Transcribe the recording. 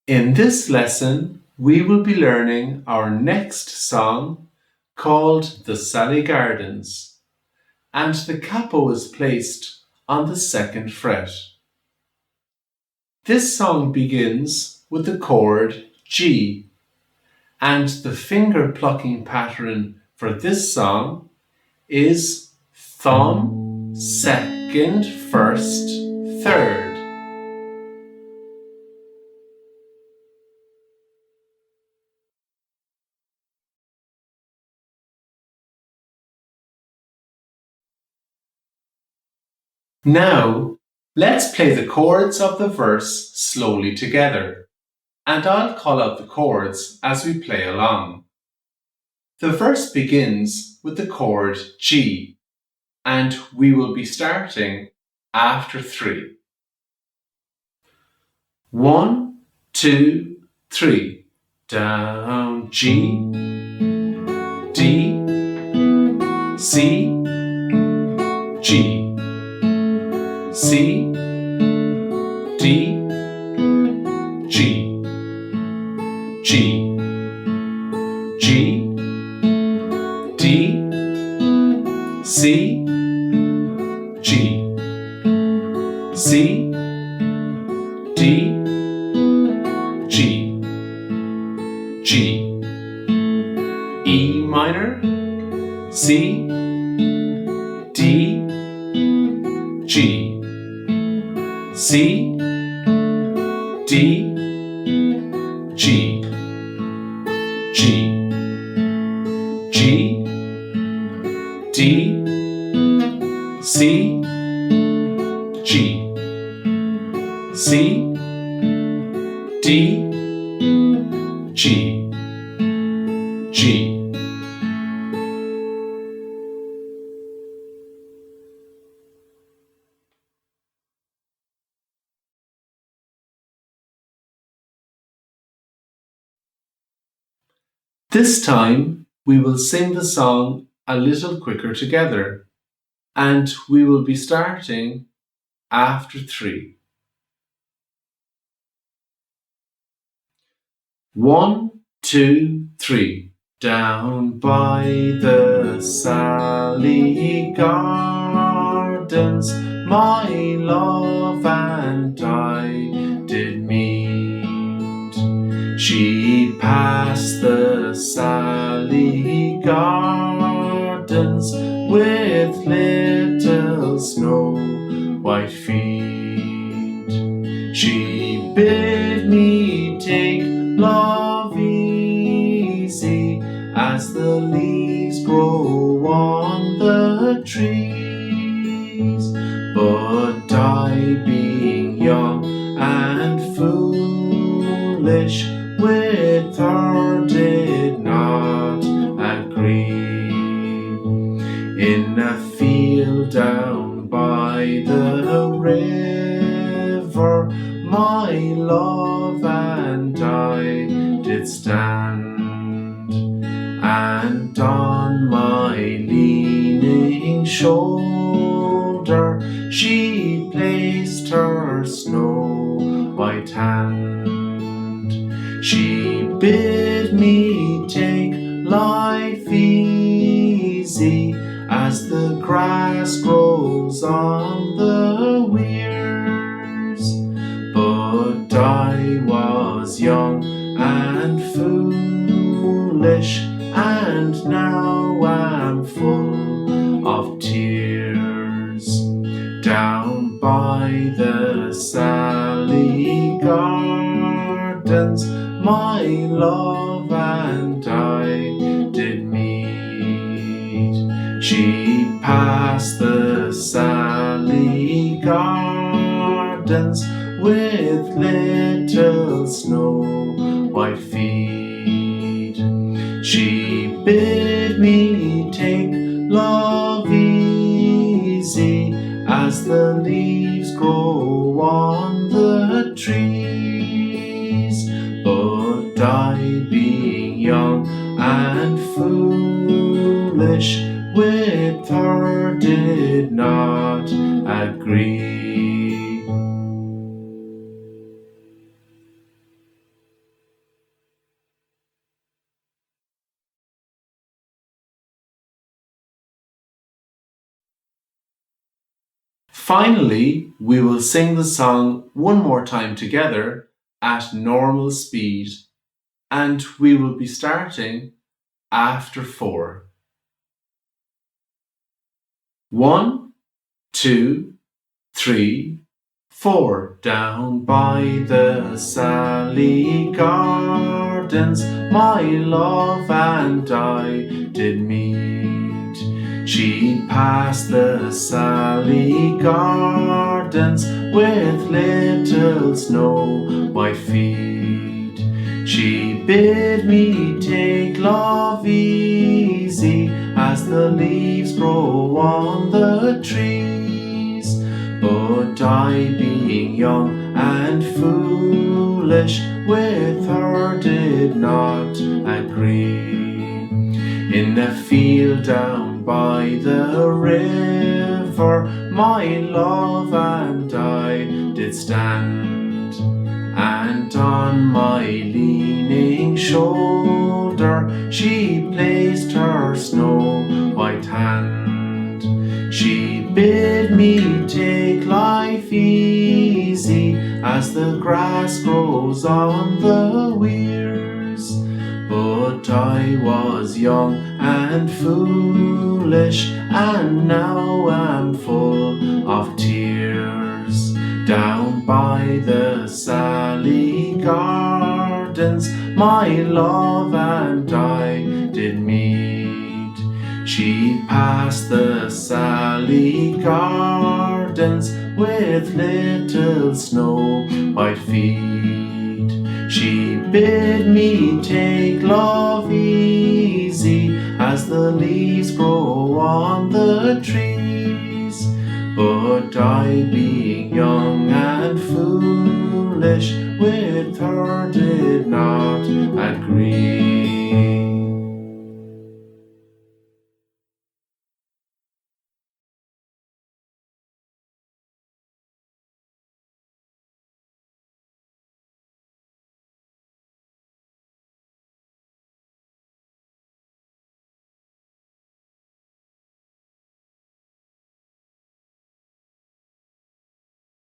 In this lesson, we will be learning our next song called The Sally Gardens, and the capo is placed on the second fret. This song begins with the chord G, and the finger plucking pattern for this song is thumb, second, first, third. Now, let's play the chords of the verse slowly together, and I'll call out the chords as we play along. The verse begins with the chord G, and we will be starting after 3. 1, 2, 3. Down G, D, C, G, C, D, G, G, G, D, C, G, C, D, G, G, E minor, C, D, G, C, D, G, G, G, D, C, G, C, D, G, G. This time we will sing the song a little quicker together, and we will be starting after 3. 1, 2, 3. Down by the Sally Gardens, my love and I did meet. She passed the Sally Gardens with little snow white feet. She bid me take love easy as the leaves grow on the trees. But I, being young and foolish, with her did not agree. In a field down by the river, my love and I did stand, and on my leaning shoulder she placed her snow white hand. She bid me take life easy as the grass grows on the weirs. But I was young and foolish, and now am full of tears. Down by the Sally Gardens, my love and I did meet. She passed the Sally Gardens with little snow white feet. She bid me take love easy as the leaves grow on the trees. But I, being young and foolish, with her did not agree. Finally, we will sing the song one more time together at normal speed, and we will be starting after 4. 1, 2, 3, 4. Down by the Sally Gardens, my love and I did meet. She passed the Sally Gardens with little snow white feet. She bid me take love easy as the leaves grow on the trees. But I, being young and foolish, with her did not agree. In a field down by the river, my love and I did stand, and on my leaning shoulder she placed her snow white hand. She bid me take life easy as the grass grows on the weirs. But I was young and foolish, and now am full of tears. Down by the Sally Gardens, my love and I did meet. She passed the Sally Gardens with little snow white feet. She bid me take love easy as the leaves grow on the trees. But I, being young and foolish, with her